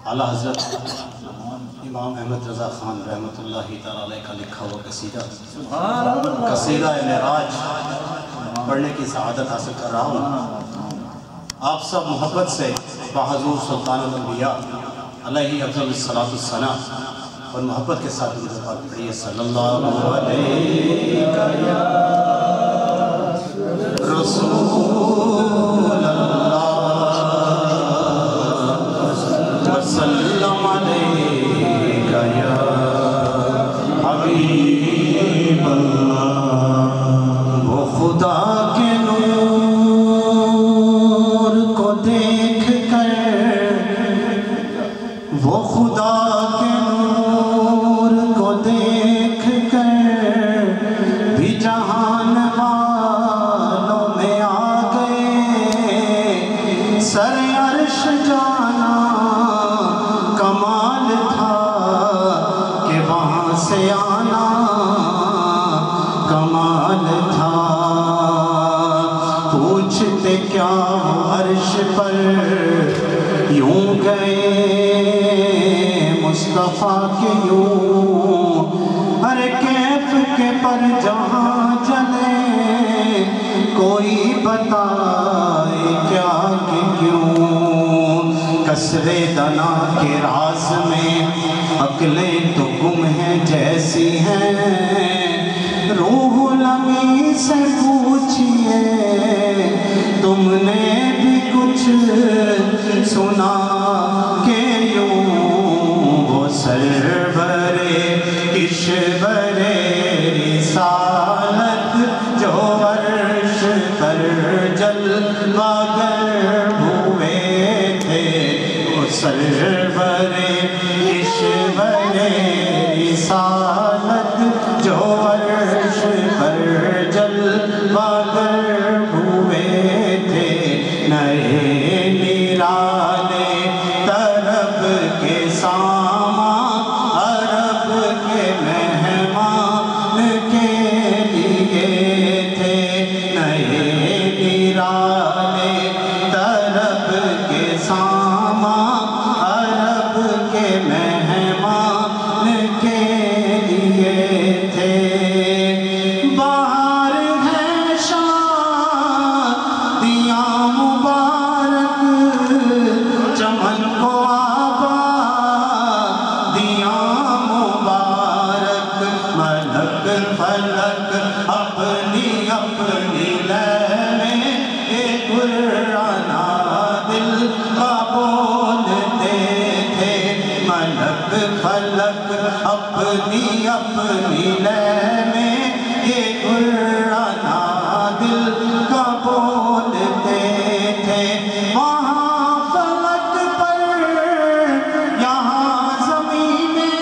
اعلیٰ حضرت امام احمد رضا خان رحمۃ اللہ تعالیٰ علیہ کا لکھا ہوا قصیدہ معراج پڑھنے کی سعادت حاصل کر رہا ہوں۔ آپ سب محبت سے بحضور سلطان الانبیاء علیہ افضل الصلاۃ والسلام اور محبت کے ساتھ درود پاک پڑھیے صلی اللہ علیہ رسول اللہ وسلم علیہ یا حبیب اللہ۔ وہ خدا کے نور کو دیکھ کر، وہ خدا کے نور کو دیکھ کر بھی جہان والوں میں آ گئے، سر عرش جانا کمال تھا کہ وہاں سے آنا کمال تھا۔ پوچھتے کیا عرش پر یوں گئے مصطفیٰ کے یوں، ہر کیف کے پر جہاں چلے کوئی بتائے کیا کہ کیوں۔ کسر دنا کے راز میں عقلیں تو گم ہیں جیسی ہیں، روح الامین سے پوچھئے تم نے بھی کچھ سنا کہ یوں وہ سرور کشور رسالت جو عرش پر جلوہ گر ہوئے تھے، وہ سرور کشور رسالت جو عرش پر جلوہ گر ہوئے تھے، نئے نیرانے طرب کے ساما عرب کے مہمان کے لیے تھے، نئے نیرانے طرب کے ساما عرب کے مہمان کے لیے تھے۔ باہر ہے شادیاں مبارک، چمن کو آبادیاں مبارک، ملک فلک اپنی اپنی لے میں ایک قرآنہ دل کا بولتے تھے، ملک فلک اپنی اپنی لے میں ایک قرآنہ دل کا بولتے تھے۔ وہاں فلک پر یہاں زمین میں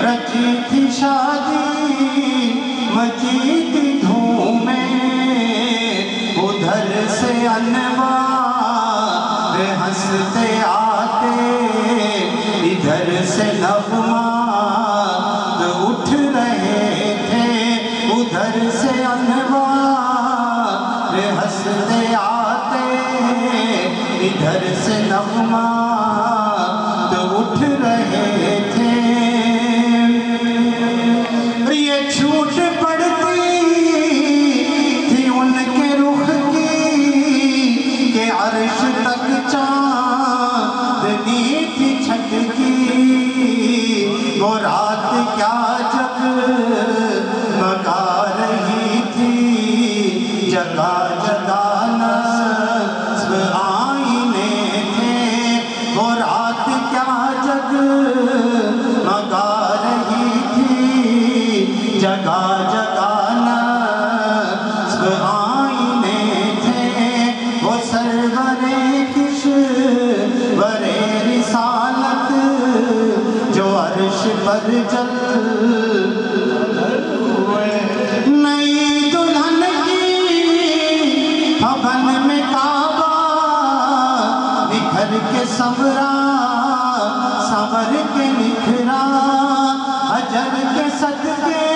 رچی تھی شادی، مچی تھی دھومیں، ادھر سے انوار ہنستے آتے، ادھر سے نغمات اٹھ رہے تھے، ادھر سے انوار ہنستے آتے، ادھر سے نغمات اٹھ رہے تھے۔ یہ چھوٹ پڑتی تھی ان کے رخ کی کہ عرش تک چاندنی تھی چھٹکی، وہ رات کیا جگمگا رہی تھی، جگہ جگہ نصب آئینے تھے، وہ رات کیا جگمگا رہی تھی، جگہ جگہ نصب آئینے تھے، وہ سرور کشور رسالت جو عرش پر جل نئی دلہن کی بھون میں کعبہ نکھر کے سنورا سنور کے نکھرا، حجر کے صدقے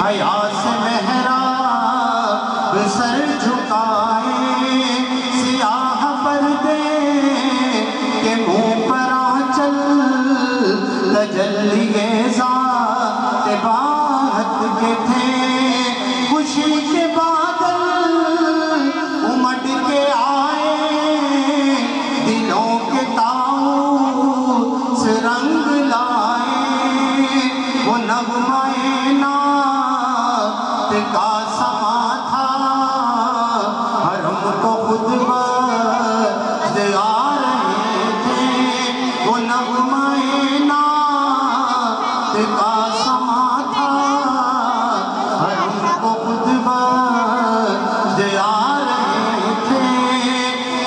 حیا سے محراب سر جھکائے سیاہ پردے کے منہ پر آنچل تجلی ذات باہت کے تھے خوشی کے بادل امٹ کے آئے دلوں کے طاؤس رنگ لائے وہ نغمہ نعت کا سما تھا حرم کو خود بد آ رہے تھے وہ نغمہ نعت کا سما تھا حرم کو خود بد آ رہے تھے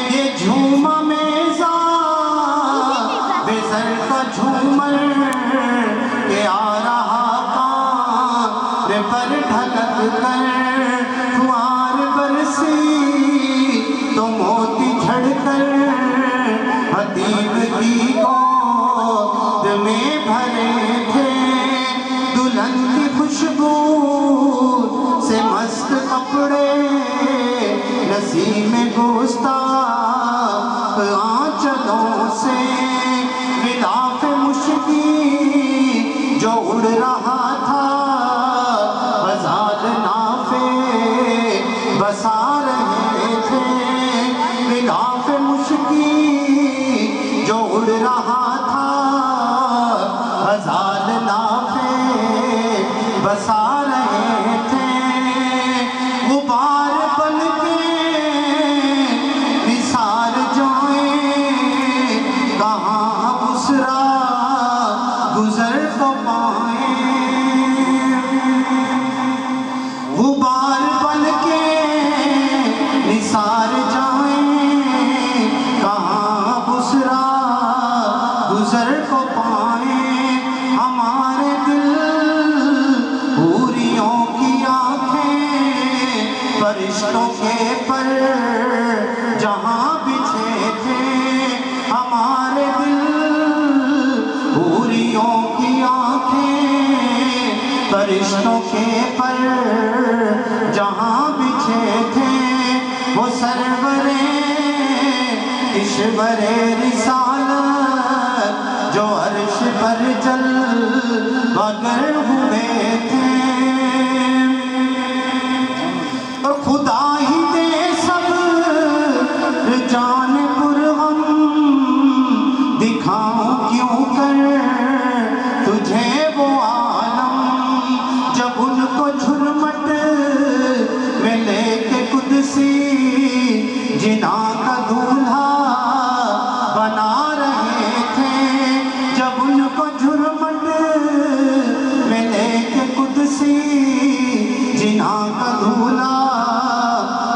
یہ جھوما میزا بے سر کا جھومر کہ آ رہا کان پر ڈھلک کر فوار برسی تو موتی جھڑ کر حتیب کی گود میں بھرے تھے دلہن کی خوشبو سے مست کپڑے نسیم گستاخ آنچلوں سے غلاف مشکی جو اڑ رہا تھا غزال نافے بسا رہے تھے غلاف مشکی جو اڑ رہا تھا غزال نافے بسا رہے تھے غبار بن کے نثار جائیں کہاں بسرا گزر کو پائیں غبار بن کے نثار جائیں کہاں بسرا گزر کو پائیں ہمارے دل حوریوں کی آنکھیں فرشتوں کے پر جہاں بچھے تھے ہمارے دل حوریوں کی آنکھیں فرشتوں کے پر جہاں بچھے تھے وہ سرورِ اشور رسالت جو عرش پر جل وگر ہوئے تھے اور خدا ہی دے سب جان پرغم دکھاؤں کیوں کر تجھے وہ عالم جب ان کو جھرمٹ میں لے کے قدسی جنا کا دولہا بنا رہے تھے جب ان کو جھرمٹ میں لے کے قدسی جنا کا دولہا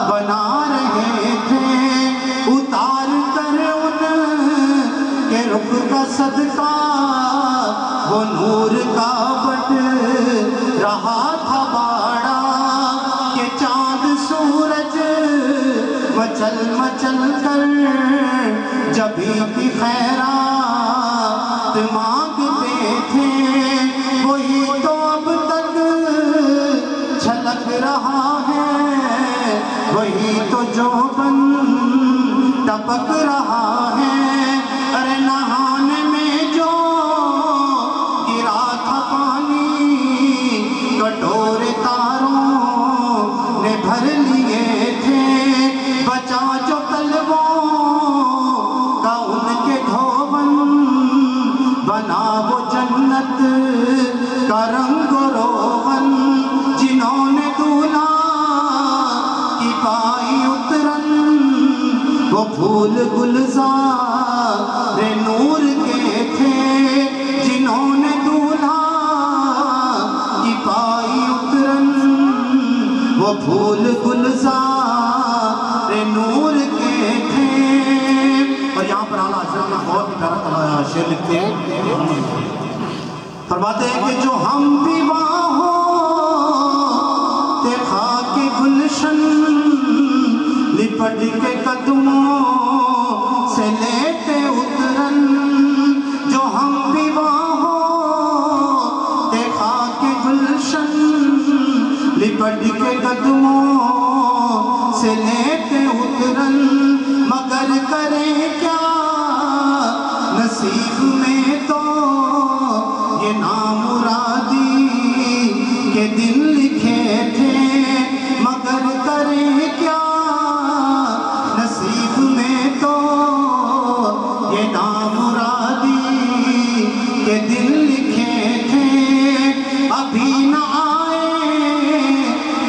بنا رہے تھے اتار کر ان کے رخ کا صدقہ وہ نور کا بٹ رہا تھا باڑا کہ چاند سورج مچل مچل کر جبھی کی خیرات مانگتے تھے وہی تو اب تک چھلک رہا ہے وہی تو جوبن ٹپک رہا ہے ارے نہانے میں جو گرا تھا پانی کٹورے تاروں نے بھر لیے تھے بچا جو طلبوں کا ان کے دھوبن بنا وہ جنت کا رنگ و روغن جنہوں نے دولہا کی پائی اترن وہ پھول گلزار نور کے تھے جنہوں نے دولہا کی پائی اترن وہ پھول گلزار نور کے تھے اور یہاں پر اعلیٰ حضرت نے بہت پیارا شعر لکھتے ہیں فرماتے ہیں کہ جو ہم بھی وہاں ہو تے خاک گلشن لپٹ کے قدموں سے لیتے اترن جو ہم بھی وہاں ہو تے خاک گلشن کٹ کے قدموں سے لیتے اترن مگر کریں کیا نصیب میں تو یہ نامرادی کے دن لکھے تھے مگر کریں کیا نصیب میں تو یہ نامرادی کے دن لکھے تھے ابھی نہ آئے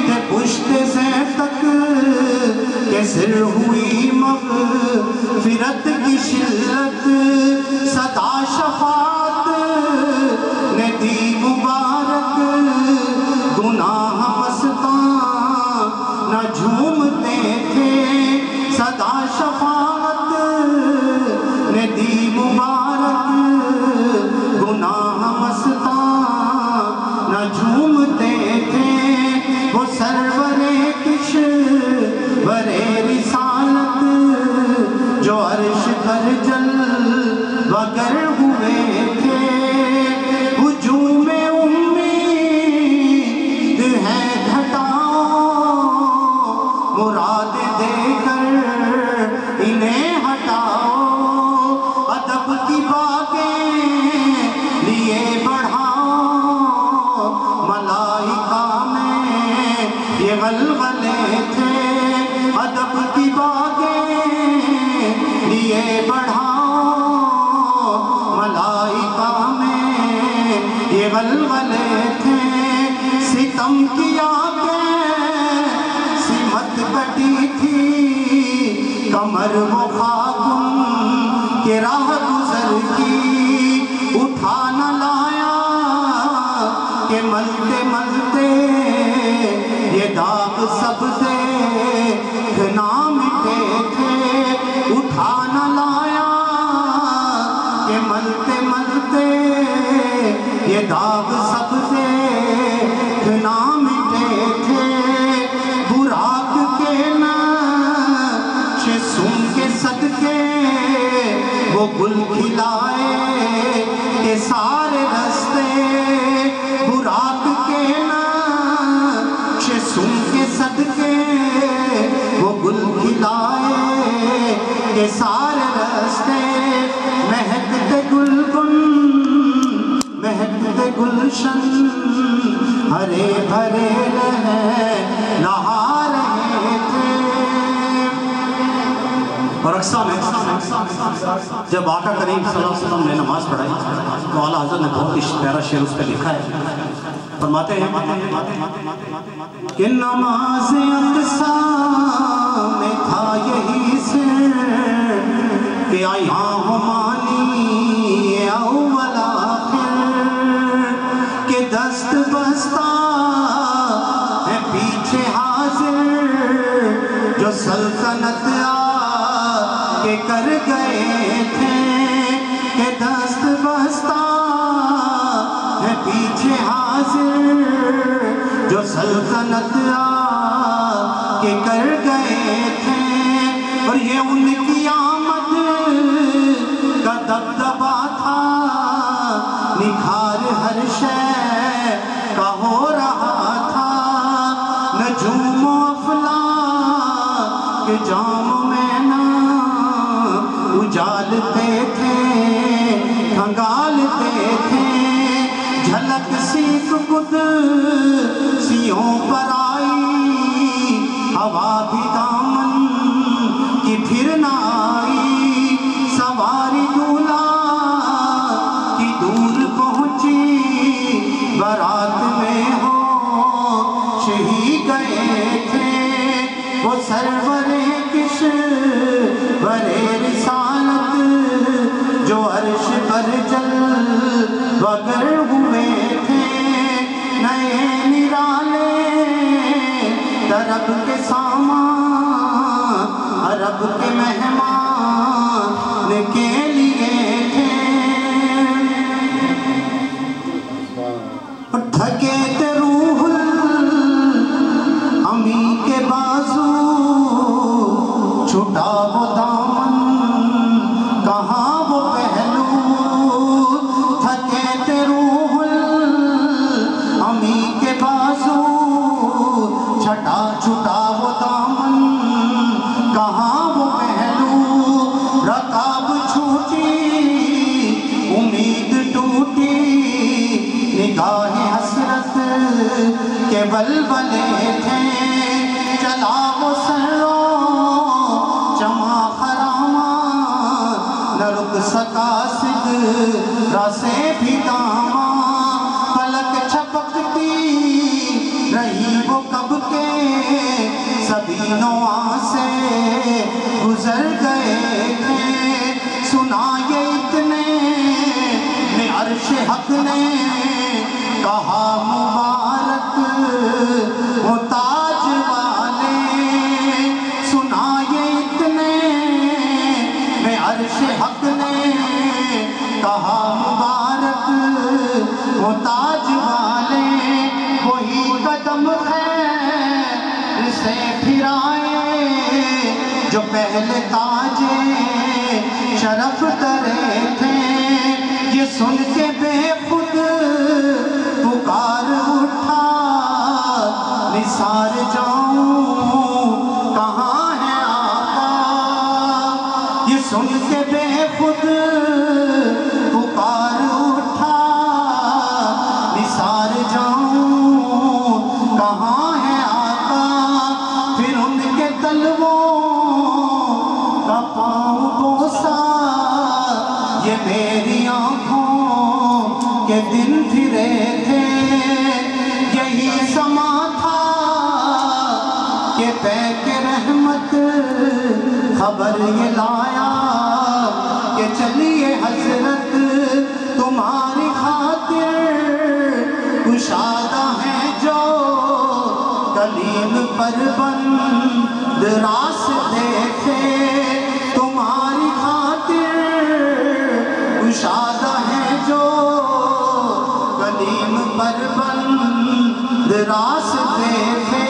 تھے پشت سے تک کہ سر ہوئی مغفرت کی شلت صدا شفاعت نے دی مبارک گناہ مستان نہ جھومتے تھے صدا شفاعت نے دی مبارک گناہ مستان نہ جھومتے تھے وہ سرور کشور رسالت جو عرش پر جل وگر ہوئے تھے ہجوم امید ہے گھٹاؤ مراد دے کر انہیں ہٹاؤ ادب کی باغیں لیے بڑھاؤ ملائکہ میں یہ غلغلے تھے ادب کی باغیں لیے بڑھاؤ ملائکہ میں یہ غلغلے تھے ستم کیا سمت کٹی تھی کمر وہ خاکم کے راہ گزر کی اٹھا نہ لایا کہ ملتے ملتے یہ داغ سب سے نہ مٹے تھے اٹھا نہ لایا کہ ملتے ملتے یہ داغ سب سے نہ مٹے تھے براق کے نقش سن کے صدقے وہ گل کھلائے کہ سارے رستے براق کے نقش سن کے صدقے وہ گل کھلائے کہ سارے رستے مہکتے گلگن مہکتے گلشن ہرے بھرے نہا رہے تھے اور اقصہ میں جب آقا کریم صلی اللہ علیہ وسلم نے نماز پڑھائی تو اعلیٰ حضرت نے بہت ہی پیارا شعر اس پہ لکھا ہے فرماتے ہیں کہ نماز اقصہ میں تھا یہی سر کہ آیاں ہمانی اول آخر کہ دست بستہ ہے پیچھے حاضر جو سلطنت کے کر گئے تھے کہ دست بستہ ہے پیچھے حاضر جو سلطنت کے کر گئے تھے اور یہ ان کی آمد کا دبدبا تھا نکھار ہر شے کا ہو رہا تھا نجوم و افلاک کے جام میں نہ اجالتے تھے کھنگالتے تھے جھلک سیکھ قدسیوں پر آئی ہوا بھی دامن کی پھر نہ آئی سواری دولہا کی دور پہنچی برات میں ہوش ہی گئے تھے وہ سرور کشور رسالت جو عرش پر جل وگر ہوئے تھے نئے نرالے درب کے سامان عرب کے مہمان کے لیے تھے تھکے تھے روح امی کے بازو چھٹا وہ دامن کہاں وہ پہلو تھکے تھے روح امی کے بازو کے ولولے تھے چلا وہ سرو چما خراما نہ رک سکا سدرا سے بھی داما پلک چھپکتی رہی وہ کب کے سبھی نواں سے گزر گئے تھے سنا یہ اتنے میں عرش حق نے کہا مبارک وہ تاج والے سنا یہ اتنے میں عرش حق نے کہا مبارک وہ تاج والے وہی قدم خیر سے پھرائے جو پہلے تاج شرف ترے تھے یہ سن کے بے خود پکار اٹھا نثار جاؤں کہاں ہے آقا یہ سن کے بے خود پکار اٹھا نثار جاؤں کہاں ہے آقا پھر ان کے تلووں کا پاؤں بوسا یہ میری آنکھوں کے دن پھرے تھے یہی سما تھا کہ پیک رحمت خبر یہ لایا کہ چلیے حضرت تمہاری خاطر کشادہ ہے جو کلیم پر بند راستے تھے تمہاری خاطر کشادہ ہے جو کلیم پر بند راستے تھے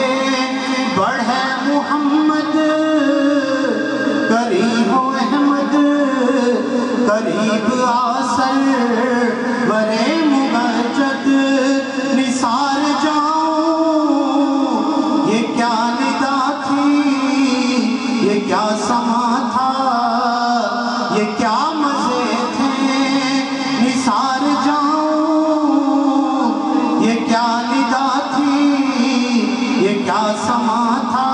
بڑھے محمد قریب احمد قریب آسر برے مبجد نثار جاؤں یہ کیا ندا تھی یہ کیا سما تھا یہ کیا مزے تھے نثار جاؤں یہ کیا ندا تھی یہ کیا سما تھا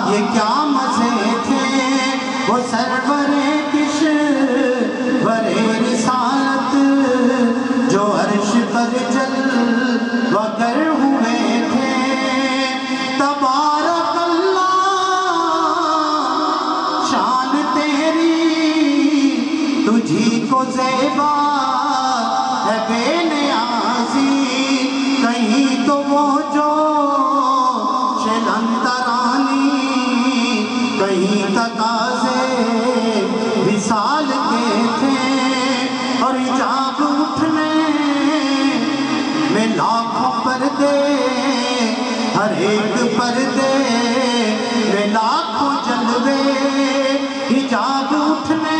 یہ کیا مزے تھے وہ سرور کشور رسالت جو عرش پر جلوہ گر ہوئے تھے تبارک اللہ شان تیری تجھی کو زیبا ہے بے نیازی کہیں تو وہ جو شلندرانی کہیں تقاضے وصال کے تھے اور حجاب اٹھنے میں لاکھوں پردے ہر ایک پردے میں لاکھوں جلوے حجاب اٹھنے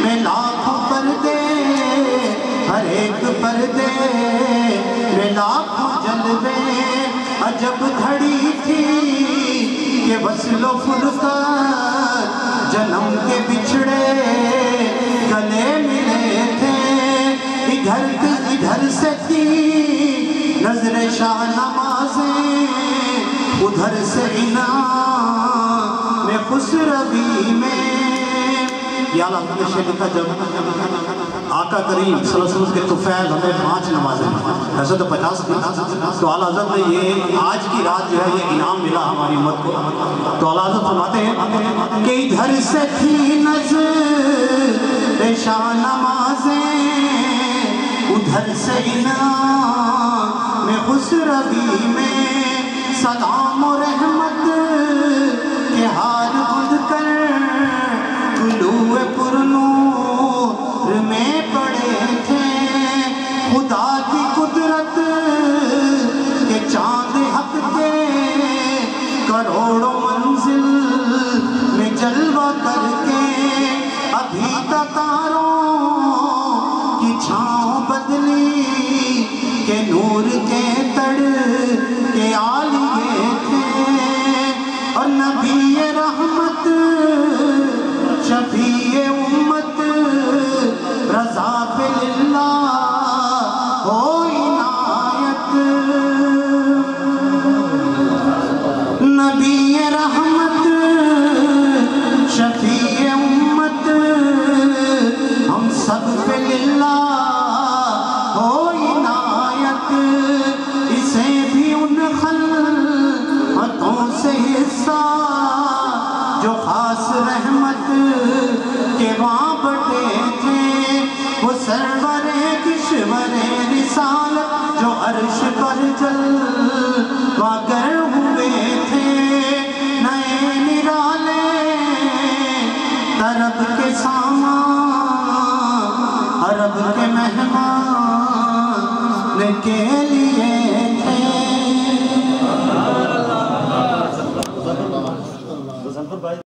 میں لاکھوں پردے ہر ایک پردے میں لاکھوں جلوے عجب گھڑی تھی کہ وصل و فرقت جنم کے بچھڑے گلے ملے تھے ادھر سے تھی نظر شاہ نمازیں ادھر سے انعام میں خسروی میں یا اللہ ہم نے شیخ کا جب آقا کریم صلی اللہ علیہ وسلم کے طفیل ہمیں 5 نمازیں ایسے تو 50 کی تو اعلیٰ حضرت نے یہ آج کی رات جو ہے یہ انعام ملا ہماری امت کو تو اعلیٰ حضرت فرماتے ہیں کہ ادھر سے تھی نظر شاہ نمازیں ادھر سے انعام میں خسروی میں سلام و رحمت کے ہار بند کر طلوع پرنور میں پڑے تھے خدا کی قدرت کے چاند حق کے کروڑوں منزل میں جلوہ کر کے ابھی تاروں کی چھاؤں بدلی کہ نور کے تڑ کے آلیے تھے اور نبی رحمت شفیع امت رضا فی اللہ ہو عنایت انہوں سے حصہ جو خاص رحمت کے وہاں بٹے تھے، وہ سرور کشور رسالت جو عرش پر جلوہ گر ہوئے تھے، نئے نرالے طرب کے سامان عرب کے مہمان کے لیے